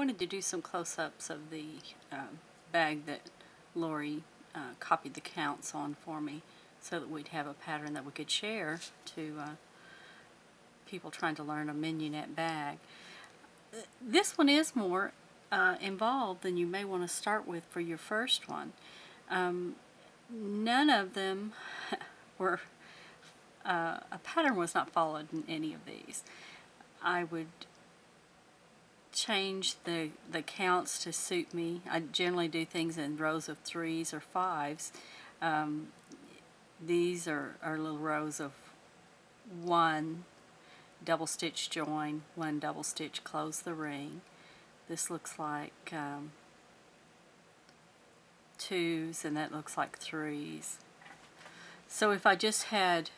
wanted to do some close-ups of the bag that Lori copied the counts on for me, so that we'd have a pattern that we could share to people trying to learn a mignonette bag. This one is more involved than you may want to start with for your first one. None of them were, a pattern was not followed in any of these. I would change the counts to suit me. I generally do things in rows of 3s or 5s. These are little rows of 1 double stitch join, 1 double stitch close the ring. This looks like 2s, and that looks like 3s. So if I just had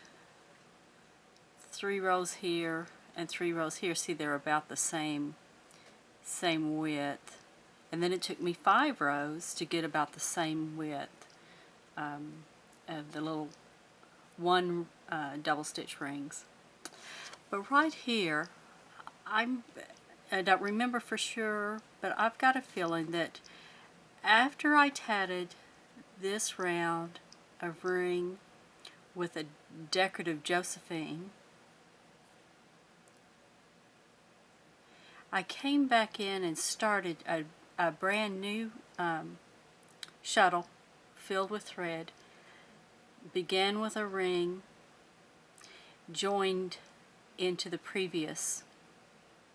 3 rows here and 3 rows here, see, they're about the same width, and then it took me 5 rows to get about the same width of the little 1 double stitch rings. But right here, I don't remember for sure, but I've got a feeling that after I tatted this round of ring with a decorative Josephine, I came back in and started a brand new shuttle filled with thread, began with a ring, joined into the previous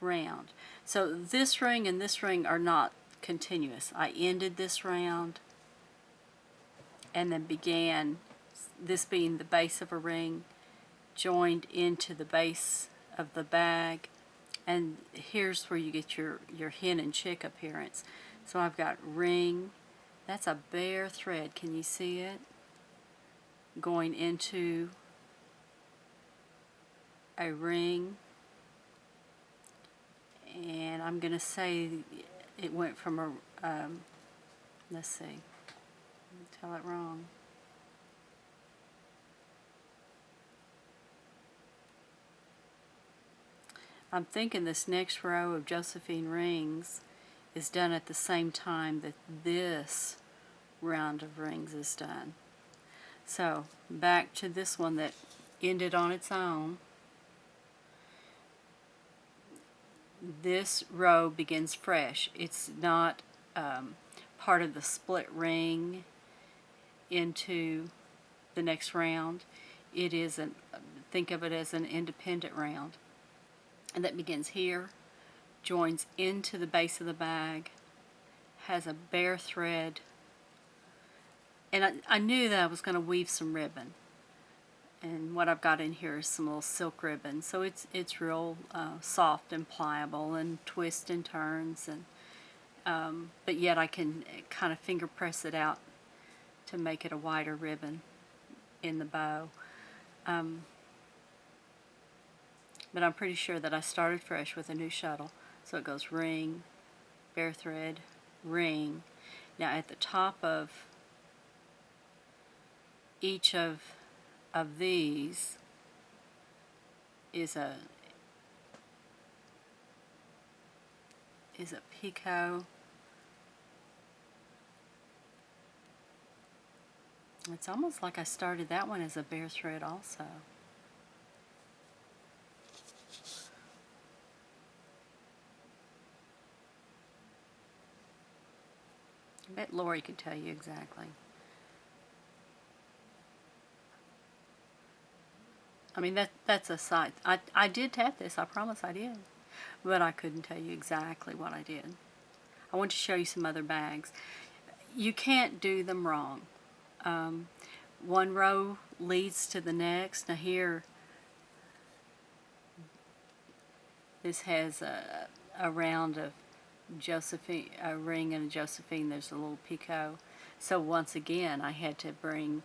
round. So this ring and this ring are not continuous. I ended this round and then began, this being the base of a ring, joined into the base of the bag, and here's where you get your hen and chick appearance. So I've got ring, that's a bare thread, can you see it? Going into a ring, and I'm going to say it went from a, let's see, tell it wrong. I'm thinking this next row of Josephine rings is done at the same time that this round of rings is done. So back to this one that ended on its own. This row begins fresh. It's not part of the split ring into the next round. It is think of it as an independent round. And that begins here, joins into the base of the bag, has a bare thread, and I knew that I was going to weave some ribbon. And what I've got in here is some little silk ribbon, so it's real soft and pliable and twists and turns, and but yet I can kind of finger press it out to make it a wider ribbon in the bow. But I'm pretty sure that I started fresh with a new shuttle. So it goes ring, bare thread, ring. Now at the top of each of these is a picot. It's almost like I started that one as a bare thread also. I bet Lori could tell you exactly. I mean, that's a sight. I did tat this, I promise I did. But I couldn't tell you exactly what I did. I want to show you some other bags. You can't do them wrong. One row leads to the next. Now here, this has a round of Josephine, a ring and a Josephine. There's a little picot. So once again, I had to bring,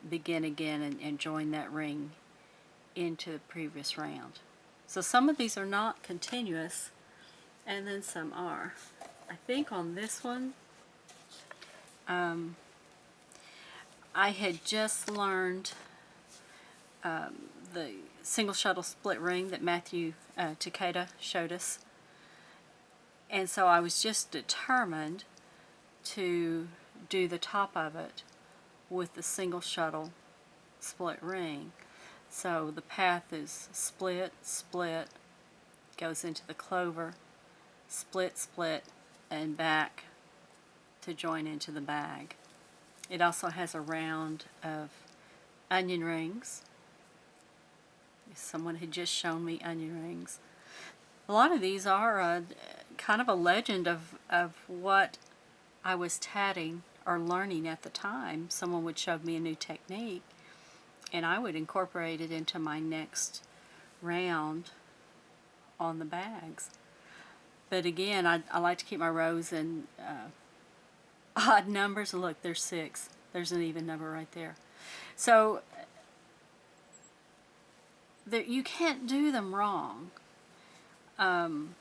begin again and join that ring into the previous round. So some of these are not continuous, and then some are. I think on this one, I had just learned the single shuttle split ring that Matthew Takeda showed us, And so I was just determined to do the top of it with the single shuttle split ring. So the path is split, split, goes into the clover, split, split, and back to join into the bag. It also has a round of onion rings. Someone had just shown me onion rings. A lot of these are kind of a legend of what I was tatting or learning at the time. Someone would show me a new technique, and I would incorporate it into my next round on the bags. But again, I like to keep my rows in odd numbers. Look, there's 6. There's an even number right there. So you can't do them wrong. And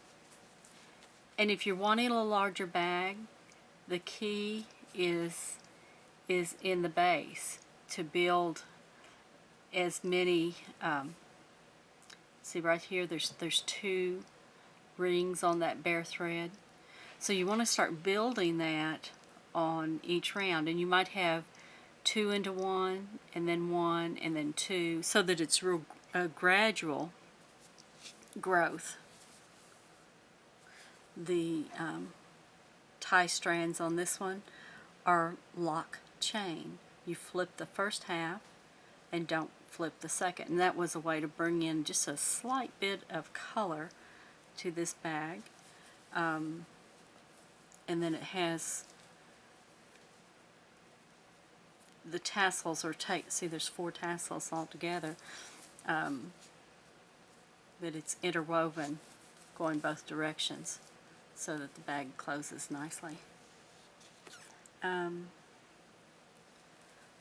if you're wanting a larger bag, the key is in the base to build as many. See right here, there's 2 rings on that bare thread. So you want to start building that on each round, and you might have 2 into 1, and then 1, and then 2, so that it's real gradual growth. The tie strands on this one are lock chain. You flip the first half and don't flip the second, and that was a way to bring in just a slight bit of color to this bag. And then it has the tassels are see, there's 4 tassels all together, but it's interwoven going both directions so that the bag closes nicely.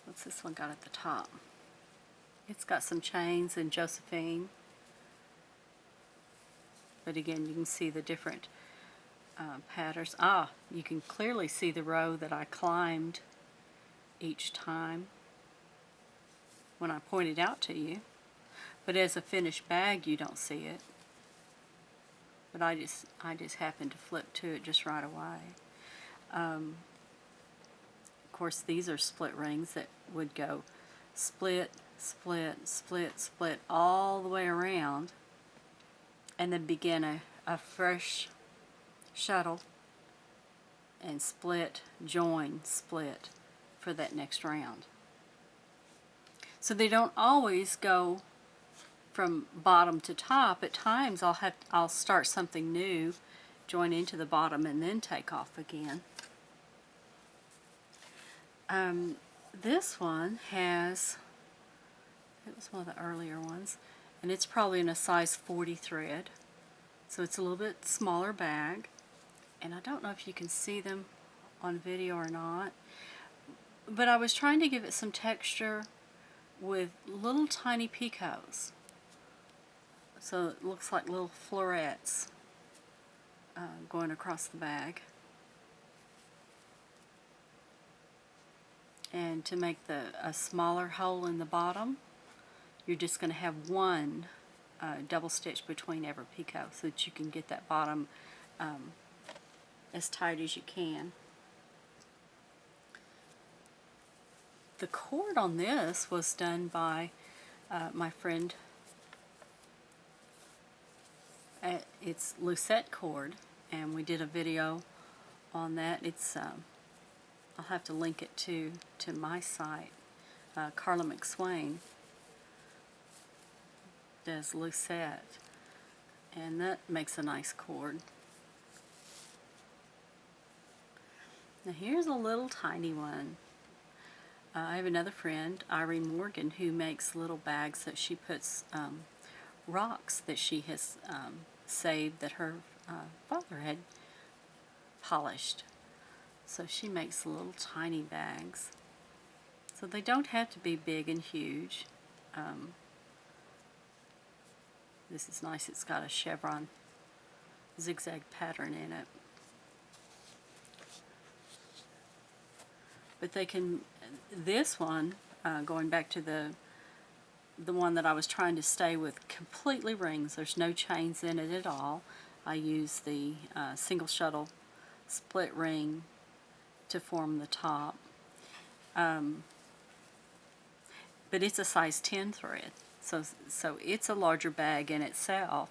What's this one got at the top? It's got some chains and Josephine, but again you can see the different patterns. You can clearly see the row that I climbed each time when I point it out to you, but as a finished bag you don't see it. But I just happened to flip to it just right away. Of course, these are split rings that would go split, split, split, split all the way around, and then begin a fresh shuttle and split, join, split for that next round. So they don't always go from bottom to top. At times I'll start something new, join into the bottom, and then take off again. This one has, it was one of the earlier ones, and it's probably in a size 40 thread, so it's a little bit smaller bag, and I don't know if you can see them on video or not, but I was trying to give it some texture with little tiny picots, so it looks like little florets going across the bag. And to make a smaller hole in the bottom, you're just going to have one double stitch between every picot so that you can get that bottom as tight as you can. The cord on this was done by my friend. It's Lucet cord, and we did a video on that. It's I'll have to link it to my site. Karla MacSwain does Lucet, and that makes a nice cord. Now here's a little tiny one. I have another friend, Irene Morgan, who makes little bags that she puts rocks that she has saved that her father had polished. So she makes little tiny bags. So they don't have to be big and huge. This is nice. It's got a chevron zigzag pattern in it. But they can, this one, going back to the one that I was trying to stay with, completely rings. There's no chains in it at all. I use the single shuttle split ring to form the top. But it's a size 10 thread, so it's a larger bag in itself.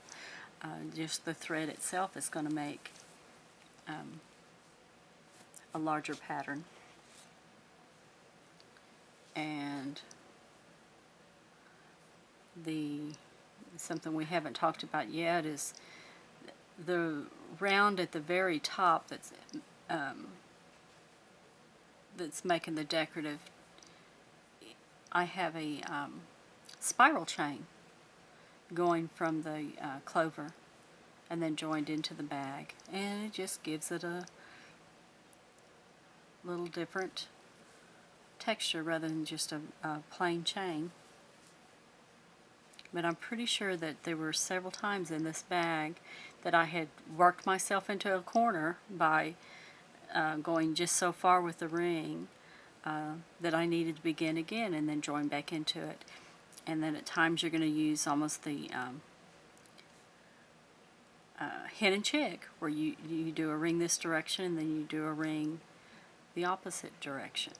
Just the thread itself is going to make a larger pattern. And something we haven't talked about yet is the round at the very top that's making the decorative. I have a spiral chain going from the clover and then joined into the bag, and it just gives it a little different texture rather than just a plain chain. But I'm pretty sure that there were several times in this bag that I had worked myself into a corner by going just so far with the ring that I needed to begin again and then join back into it. And then at times you're going to use almost the hen and chick, where you do a ring this direction and then you do a ring the opposite direction.